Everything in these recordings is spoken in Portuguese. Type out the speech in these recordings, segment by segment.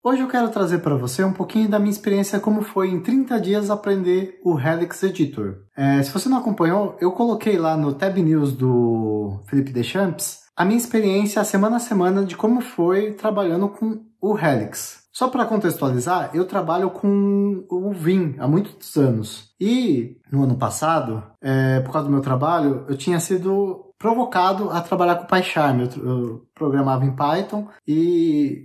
Hoje eu quero trazer para você um pouquinho da minha experiência como foi em 30 dias aprender o Helix Editor. Se você não acompanhou, eu coloquei lá no Tab News do Felipe Deschamps a minha experiência semana a semana de como foi trabalhando com o Helix. Só para contextualizar, eu trabalho com o Vim há muitos anos. E no ano passado, por causa do meu trabalho, eu tinha sido provocado a trabalhar com PyCharm. Eu programava em Python e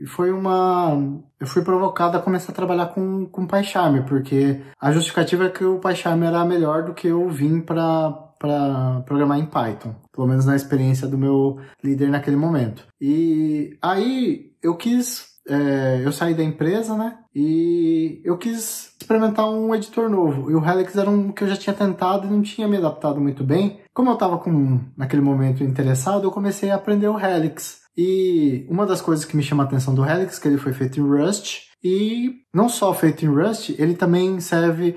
eu fui provocado a começar a trabalhar com PyCharm, porque a justificativa é que o PyCharm era melhor do que o Vim para programar em Python, pelo menos na experiência do meu líder naquele momento. E aí eu saí da empresa, né? E eu quis experimentar um editor novo. E o Helix era um que eu já tinha tentado e não tinha me adaptado muito bem. Como eu estava naquele momento interessado, eu comecei a aprender o Helix. E uma das coisas que me chama a atenção do Helix é que ele foi feito em Rust. E não só feito em Rust, ele também segue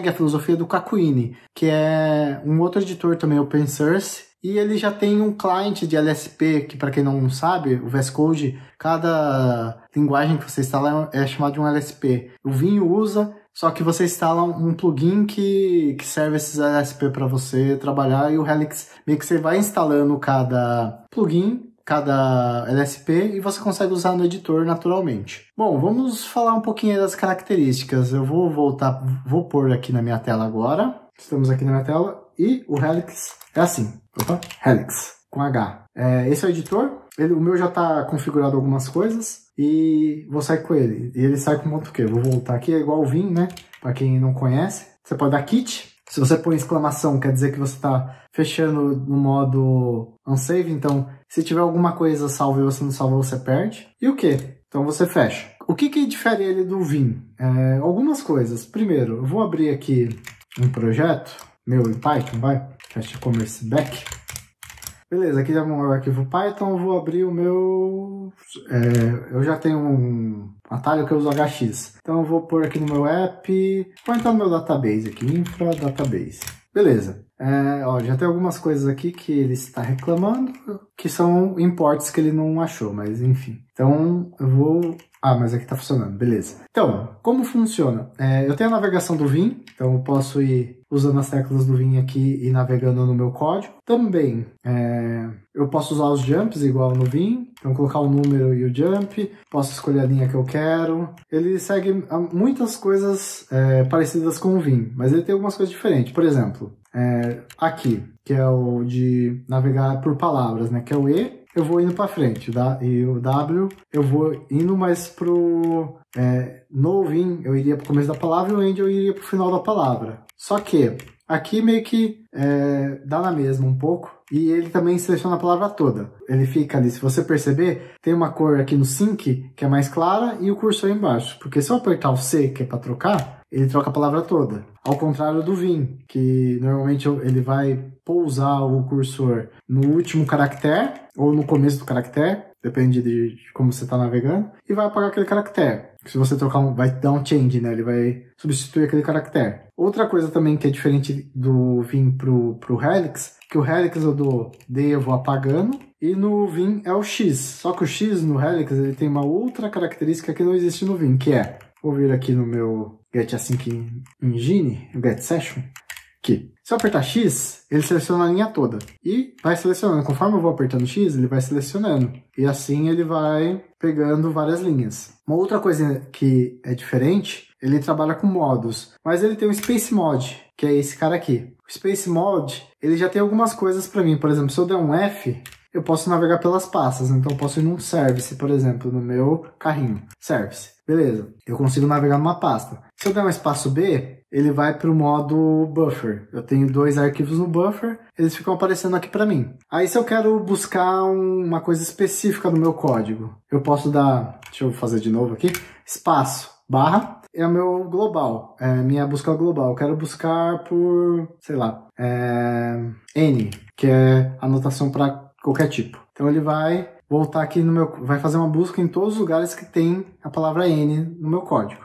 a filosofia do Kakuine, que é um outro editor também open source. E ele já tem um client de LSP, que para quem não sabe, o VS Code, cada linguagem que você instala é chamada de um LSP. O Vim usa, só que você instala um plugin que serve esses LSP para você trabalhar, e o Helix meio que você vai instalando cada plugin, cada LSP, e você consegue usar no editor naturalmente. Bom, vamos falar um pouquinho das características. Eu vou pôr aqui na minha tela agora. Estamos aqui na minha tela, e o Helix é assim. Opa, Helix, com H. Esse é o editor. O meu já está configurado algumas coisas e vou sair com ele. E ele sai com ponto Q. Vou voltar aqui, é igual o Vim, né? Para quem não conhece. Você pode dar quit. Se você põe exclamação, quer dizer que você está fechando no modo unsave. Então, se tiver alguma coisa salva e você não salvou, você perde. E o que? Então você fecha. O que difere ele do Vim? Algumas coisas. Primeiro, eu vou abrir aqui um projeto meu em Python, vai? Cache Commerce Back. Beleza, aqui já vou no arquivo Python, vou abrir o meu... eu já tenho um atalho que eu uso HX. Então eu vou pôr aqui no meu app, vou entrar no meu database aqui, infra database. Beleza. Já tem algumas coisas aqui que ele está reclamando, que são imports que ele não achou, mas enfim. Então eu vou... mas aqui está funcionando, beleza. Então, como funciona? Eu tenho a navegação do Vim, então eu posso ir usando as teclas do Vim aqui e navegando no meu código. Também eu posso usar os jumps igual no Vim, então colocar o número e o jump, posso escolher a linha que eu quero. Ele segue muitas coisas parecidas com o Vim, mas ele tem algumas coisas diferentes. Por exemplo, aqui, que é o de navegar por palavras, né? Que é o E, eu vou indo para frente, e o W eu vou indo mais no Vim eu iria para o começo da palavra e o End eu iria para o final da palavra. Só que aqui meio que dá na mesma um pouco, e ele também seleciona a palavra toda. Ele fica ali, se você perceber, tem uma cor aqui no sync que é mais clara e o cursor embaixo, porque se eu apertar o C, que é para trocar, ele troca a palavra toda. Ao contrário do Vim, que normalmente ele vai pousar o cursor no último caractere ou no começo do caractere, depende de como você está navegando, e vai apagar aquele caractere. Se você trocar vai dar um change, né? Ele vai substituir aquele caractere. Outra coisa também que é diferente do Vim pro Helix, que o Helix eu dou D, eu vou apagando, e no Vim é o X. Só que o X no Helix ele tem uma outra característica que não existe no Vim, que é, vou vir aqui no meu Get Async Engine, o Get Session, aqui. Se eu apertar X, ele seleciona a linha toda. E vai selecionando. Conforme eu vou apertando X, ele vai selecionando. E assim ele vai pegando várias linhas. Uma outra coisa que é diferente, ele trabalha com modos. Mas ele tem o Space Mod, que é esse cara aqui. O Space Mod, ele já tem algumas coisas para mim. Por exemplo, se eu der um F, eu posso navegar pelas pastas. Então eu posso ir num service, por exemplo, no meu carrinho. Service. Beleza. Eu consigo navegar numa pasta. Se eu der um espaço B, ele vai para o modo buffer. Eu tenho 2 arquivos no buffer, eles ficam aparecendo aqui para mim. Aí se eu quero buscar uma coisa específica no meu código, eu posso dar, deixa eu fazer de novo aqui, espaço, barra, é o meu global, é minha busca global. Eu quero buscar por, sei lá, N, que é anotação para qualquer tipo. Então ele vai voltar aqui vai fazer uma busca em todos os lugares que tem a palavra N no meu código.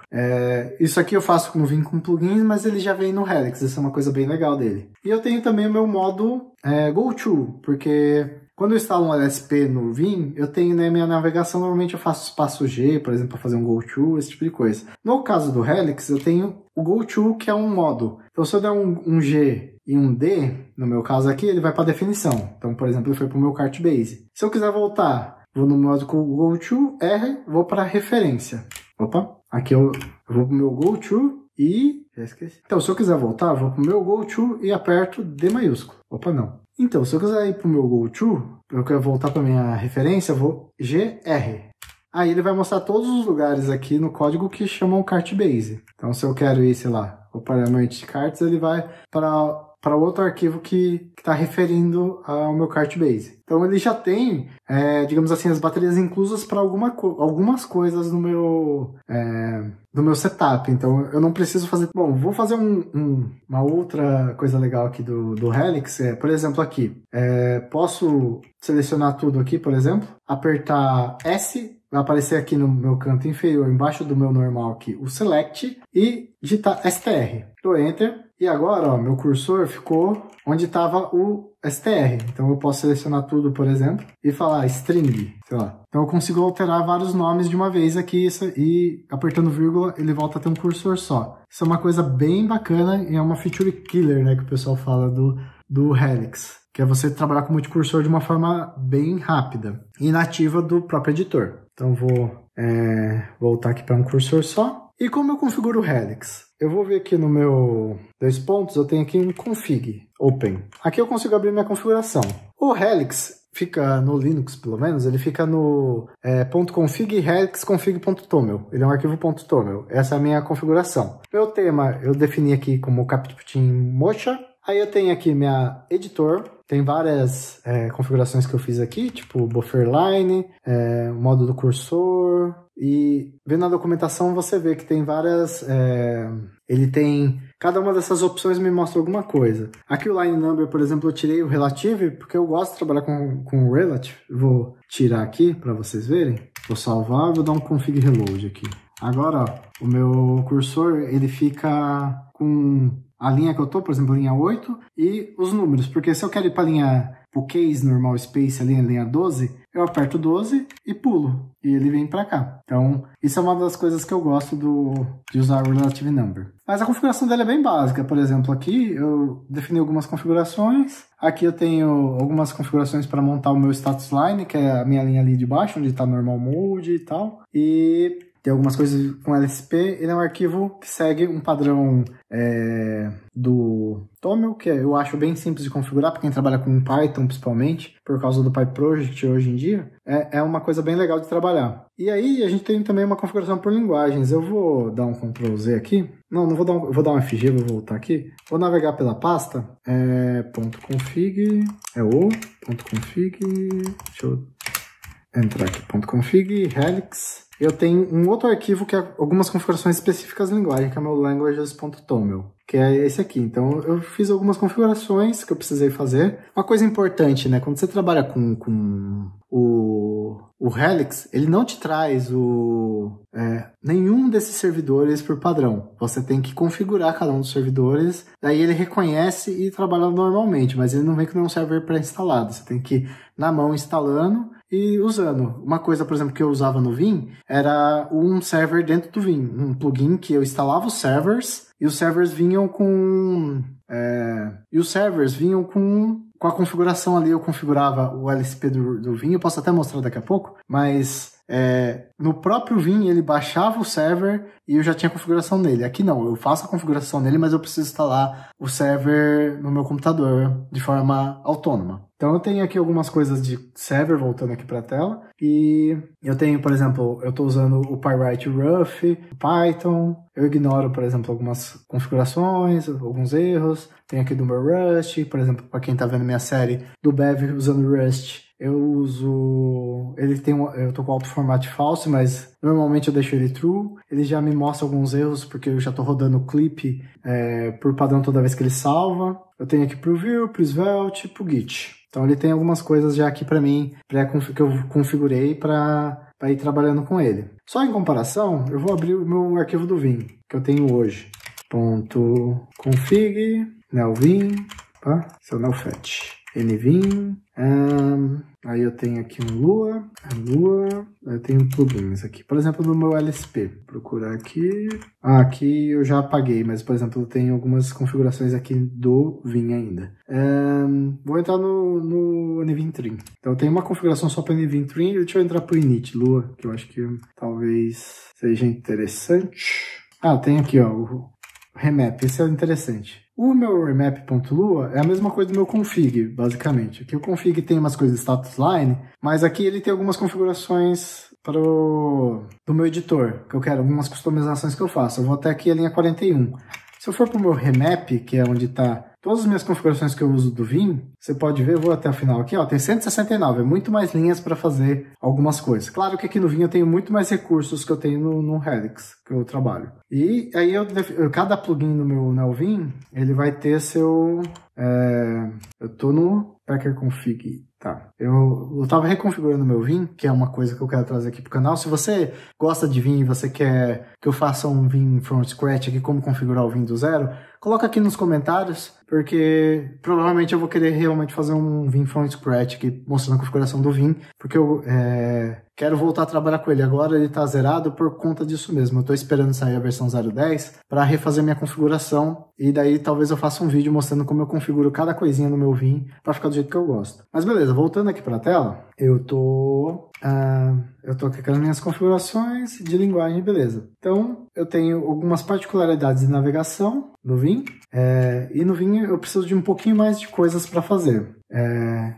Isso aqui eu faço no Vim com plugins, mas ele já vem no Helix, isso é uma coisa bem legal dele. E eu tenho também o meu modo GoTo, porque Quando eu instalo um LSP no Vim, eu tenho na minha navegação, normalmente eu faço espaço G, por exemplo, para fazer um GoTo, esse tipo de coisa. No caso do Helix, eu tenho o GoTo, que é um modo. Então, se eu der um G e um D, no meu caso aqui, ele vai para definição. Então, por exemplo, ele foi para o meu Cartbase. Se eu quiser voltar, vou no modo com o GoTo, R, vou para referência. Opa, aqui eu vou para o meu GoTo e... já esqueci. Então, se eu quiser voltar, vou para o meu GoTo e aperto D maiúsculo. Opa, não. Então, se eu quiser ir para o meu GoTo, eu quero voltar para minha referência, eu vou GR. Aí ele vai mostrar todos os lugares aqui no código que chamam Cartbase. Então, se eu quero ir, sei lá, para a noite de cartas, ele vai para outro arquivo que está referindo ao meu Cartbase. Então, ele já tem, digamos assim, as baterias inclusas para algumas coisas no meu setup. Então, eu não preciso fazer... Bom, vou fazer uma outra coisa legal aqui do Helix. Por exemplo, aqui. Posso selecionar tudo aqui, por exemplo. Apertar S. Vai aparecer aqui no meu canto inferior, embaixo do meu normal aqui, o Select. E digitar STR. Dou Enter. E agora, ó, meu cursor ficou onde estava o STR. Então, eu posso selecionar tudo, por exemplo, e falar string, sei lá. Então, eu consigo alterar vários nomes de uma vez aqui e apertando vírgula, ele volta a ter um cursor só. Isso é uma coisa bem bacana e é uma feature killer, né, que o pessoal fala do Helix, que é você trabalhar com multicursor de uma forma bem rápida e nativa do próprio editor. Então, vou voltar aqui para um cursor só. E como eu configuro o Helix? Eu vou ver aqui no meu 2 pontos, eu tenho aqui um config, open. Aqui eu consigo abrir minha configuração. O Helix fica no Linux, pelo menos, ele fica no .config helixconfig.toml. Ele é um arquivo .toml. Essa é a minha configuração. Meu tema eu defini aqui como Cappuccin Mocha. Aí eu tenho aqui minha editor. Tem várias configurações que eu fiz aqui, tipo bufferline, modo do cursor. E vendo a documentação você vê que tem várias... ele tem... Cada uma dessas opções me mostra alguma coisa. Aqui o line number, por exemplo, eu tirei o relative porque eu gosto de trabalhar com o relative. Vou tirar aqui para vocês verem. Vou salvar, vou dar um config reload aqui. Agora, ó, o meu cursor ele fica com a linha que eu tô, por exemplo, linha 8, e os números. Porque se eu quero ir para a linha... o case normal space ali, a linha 12, eu aperto 12 e pulo. E ele vem para cá. Então, isso é uma das coisas que eu gosto de usar o Relative Number. Mas a configuração dele é bem básica. Por exemplo, aqui eu defini algumas configurações. Aqui eu tenho algumas configurações para montar o meu status line, que é a minha linha ali de baixo, onde está normal mode e tal. E tem algumas coisas com LSP. Ele é um arquivo que segue um padrão do Toml, que eu acho bem simples de configurar para quem trabalha com Python, principalmente, por causa do PyProject hoje em dia. É uma coisa bem legal de trabalhar. E aí a gente tem também uma configuração por linguagens. Eu vou dar um Ctrl Z aqui. Não vou dar vou dar um FG, vou voltar aqui. Vou navegar pela pasta. .config, .config, deixa eu entrar aqui, .config, Helix. Eu tenho um outro arquivo que é algumas configurações específicas de linguagem, que é o meu languages.toml, que é esse aqui. Então, eu fiz algumas configurações que eu precisei fazer. Uma coisa importante, né? Quando você trabalha com o Helix, ele não te traz nenhum desses servidores por padrão. Você tem que configurar cada um dos servidores, daí ele reconhece e trabalha normalmente, mas ele não vem com nenhum server pré-instalado. Você tem que ir na mão instalando e usando. Uma coisa, por exemplo, que eu usava no Vim era um server dentro do Vim, um plugin que eu instalava os servers e os servers vinham com a configuração ali. Eu configurava o LSP do Vim, eu posso até mostrar daqui a pouco, mas no próprio Vim ele baixava o server e eu já tinha a configuração nele. Aqui não, eu faço a configuração nele, mas eu preciso instalar o server no meu computador de forma autônoma. Então eu tenho aqui algumas coisas de server, voltando aqui para a tela, e eu tenho, por exemplo, eu estou usando o PyWrite Rough, o Python, eu ignoro, por exemplo, algumas configurações, alguns erros, tem aqui do meu Rust, por exemplo, para quem está vendo minha série do Bev usando Rust, eu uso, eu tô com o auto-format false, mas normalmente eu deixo ele true. Ele já me mostra alguns erros, porque eu já tô rodando o clip por padrão toda vez que ele salva. Eu tenho aqui pro Vue, pro Svelte, pro Git. Então ele tem algumas coisas já aqui para mim, que eu configurei para ir trabalhando com ele. Só em comparação, eu vou abrir o meu arquivo do Vim, que eu tenho hoje. .config, nelvim, esse é o nelfetch. NVim. Aí eu tenho aqui um Lua, eu tenho plugins aqui. Por exemplo, no meu LSP, procurar aqui. Aqui eu já apaguei, mas por exemplo, eu tenho algumas configurações aqui do Vim ainda. Vou entrar no NVim Trim. Então eu tenho uma configuração só para NVim Trim e deixa eu entrar para o Init Lua, que eu acho que talvez seja interessante. Tem aqui ó, o remap, esse é interessante. O meu remap.lua é a mesma coisa do meu config, basicamente. Aqui o config tem umas coisas status line, mas aqui ele tem algumas configurações do meu editor, que eu quero, algumas customizações que eu faço. Eu vou até aqui a linha 41. Se eu for para o meu remap, que é onde está todas as minhas configurações que eu uso do Vim, você pode ver, eu vou até o final aqui, ó, tem 169, é muito mais linhas para fazer algumas coisas. Claro que aqui no Vim eu tenho muito mais recursos que eu tenho no Helix, que eu trabalho. E aí cada plugin no meu Vim, ele vai ter seu... eu tô no Packer Config, tá. Eu tava reconfigurando o meu Vim, que é uma coisa que eu quero trazer aqui pro canal. Se você gosta de Vim e você quer que eu faça um Vim from scratch aqui, como configurar o Vim do zero, coloca aqui nos comentários, porque provavelmente eu vou querer realmente fazer um Vim from scratch aqui, mostrando a configuração do Vim, porque eu quero voltar a trabalhar com ele. Agora ele tá zerado por conta disso mesmo. Eu tô esperando sair a versão 0.10 para refazer minha configuração, e daí talvez eu faça um vídeo mostrando como eu configuro cada coisinha no meu Vim para ficar do jeito que eu gosto. Mas beleza, voltando aqui para a tela, eu tô aqui com as minhas configurações de linguagem, beleza. Então, eu tenho algumas particularidades de navegação no Vim, e no Vim eu preciso de um pouquinho mais de coisas para fazer.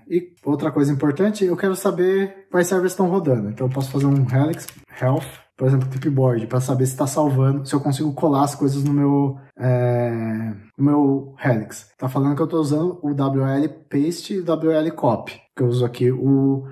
E outra coisa importante, eu quero saber quais servers estão rodando. Então, eu posso fazer um Helix Health, por exemplo, clipboard, para saber se está salvando, se eu consigo colar as coisas no meu Helix. Tá falando que eu estou usando o WL Paste e o WL Copy, que eu uso aqui o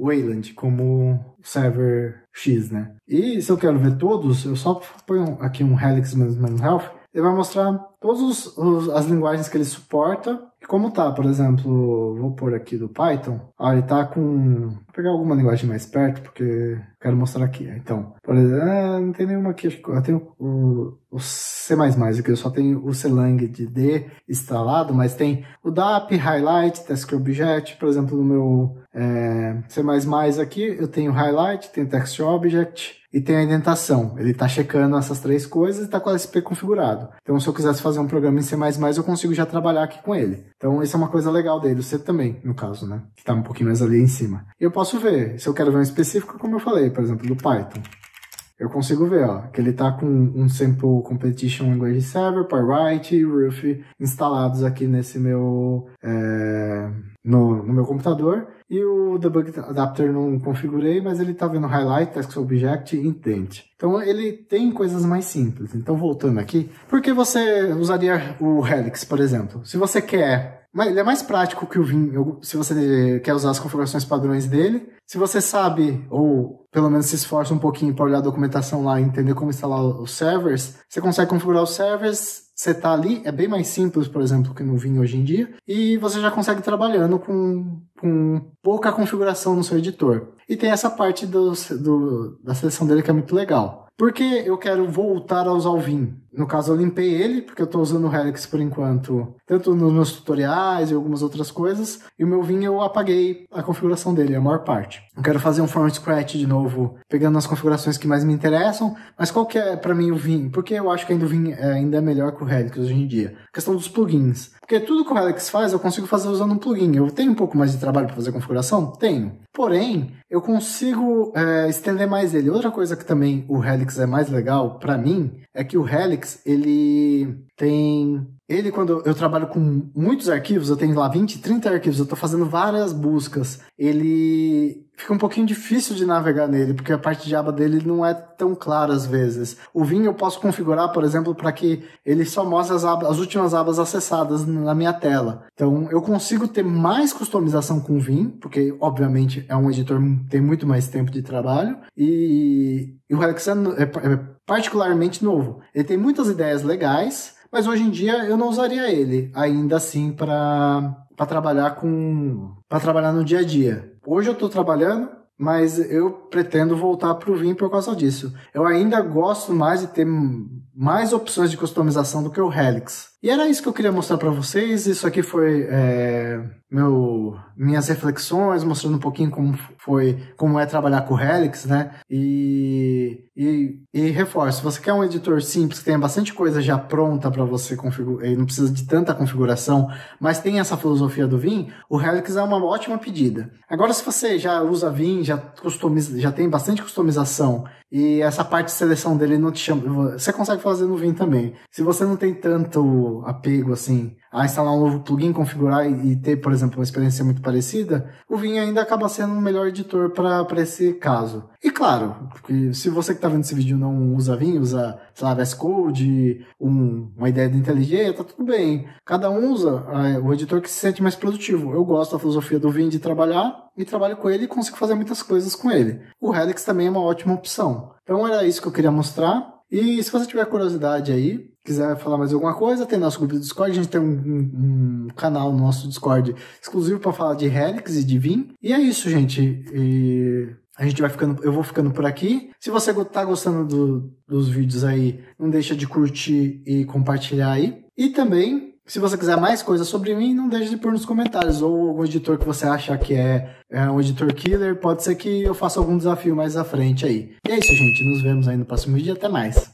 Wayland como server X, né? E se eu quero ver todos, eu só ponho aqui um Helix Health, ele vai mostrar todas as linguagens que ele suporta e como tá. Por exemplo, vou pôr aqui do Python. Ele tá com... Vou pegar alguma linguagem mais perto, porque eu quero mostrar aqui. Então, por exemplo, não tem nenhuma aqui. Eu tenho o C++, aqui eu só tenho o Clang de D instalado, mas tem o DAP, Highlight, Text Object. Por exemplo, no meu C++ aqui, eu tenho Highlight, tenho Text Object e tem a indentação. Ele está checando essas três coisas e está com o LSP configurado. Então, se eu quisesse fazer um programa em C++, eu consigo já trabalhar aqui com ele. Então, isso é uma coisa legal dele. O C também, no caso, né? Que está um pouquinho mais ali em cima. E eu posso ver, se eu quero ver um específico, como eu falei, por exemplo, do Python. Eu consigo ver, ó, que ele está com um Sample Competition Language Server, PyWrite e Roof instalados aqui nesse meu... no meu computador. E o Debug Adapter não configurei, mas ele está vendo Highlight, Text Object e Intent. Então ele tem coisas mais simples. Então voltando aqui, por que você usaria o Helix, por exemplo? Se você quer... Ele é mais prático que o Vim, se você quer usar as configurações padrões dele. Se você sabe, ou pelo menos se esforça um pouquinho para olhar a documentação lá e entender como instalar os servers, você consegue configurar os servers, setar ali, é bem mais simples, por exemplo, que no Vim hoje em dia, e você já consegue ir trabalhando com pouca configuração no seu editor. E tem essa parte da seleção dele que é muito legal. Porque eu quero voltar a usar o Vim. No caso, eu limpei ele, porque eu estou usando o Helix por enquanto, tanto nos meus tutoriais e algumas outras coisas, e o meu Vim eu apaguei a configuração dele, a maior parte. Eu quero fazer um from scratch de novo, pegando as configurações que mais me interessam, mas qual que é para mim o Vim? Porque eu acho que ainda o Vim ainda é melhor que o Helix hoje em dia. A questão dos plugins. Porque tudo que o Helix faz, eu consigo fazer usando um plugin. Eu tenho um pouco mais de trabalho para fazer configuração? Tenho. Porém, eu consigo estender mais ele. Outra coisa que também o Helix é mais legal para mim é que o Helix, quando eu trabalho com muitos arquivos, eu tenho lá 20, 30 arquivos, eu estou fazendo várias buscas, ele fica um pouquinho difícil de navegar nele, porque a parte de aba dele não é tão clara às vezes. O Vim eu posso configurar, por exemplo, para que ele só mostre as últimas abas acessadas na minha tela. Então eu consigo ter mais customização com o Vim, porque obviamente é um editor que tem muito mais tempo de trabalho, e o Helix é particularmente novo. Ele tem muitas ideias legais, mas hoje em dia eu não usaria ele ainda assim para trabalhar no dia a dia. Hoje eu estou trabalhando, mas eu pretendo voltar para o Vim por causa disso. Eu ainda gosto mais de ter mais opções de customização do que o Helix. E era isso que eu queria mostrar para vocês. Isso aqui foi minhas reflexões, mostrando um pouquinho como é trabalhar com o Helix, né? E reforço, se você quer um editor simples, que tenha bastante coisa já pronta para você configurar, e não precisa de tanta configuração, mas tem essa filosofia do Vim, o Helix é uma ótima pedida. Agora, se você já usa Vim, já tem bastante customização, e essa parte de seleção dele não te chama, você consegue fazer no Vim também. Se você não tem tanto apego assim a instalar um novo plugin, configurar e ter, por exemplo, uma experiência muito parecida, o Vim ainda acaba sendo um melhor editor para esse caso. E claro, porque se você que está vendo esse vídeo não usa Vim, usa, sei lá, VS Code, uma ideia de IntelliJ, tá tudo bem. Cada um usa o editor que se sente mais produtivo. Eu gosto da filosofia do Vim de trabalhar e trabalho com ele e consigo fazer muitas coisas com ele. O Helix também é uma ótima opção. Então era isso que eu queria mostrar. E se você tiver curiosidade aí, quiser falar mais alguma coisa, tem nosso grupo do Discord, a gente tem um canal no nosso Discord exclusivo para falar de Helix e de Vim. E é isso, gente. Eu vou ficando por aqui. Se você tá gostando dos vídeos aí, não deixa de curtir e compartilhar aí. E também, se você quiser mais coisas sobre mim, não deixe de pôr nos comentários. Ou algum editor que você acha que é um editor killer, pode ser que eu faça algum desafio mais à frente aí. E é isso, gente. Nos vemos aí no próximo vídeo. Até mais.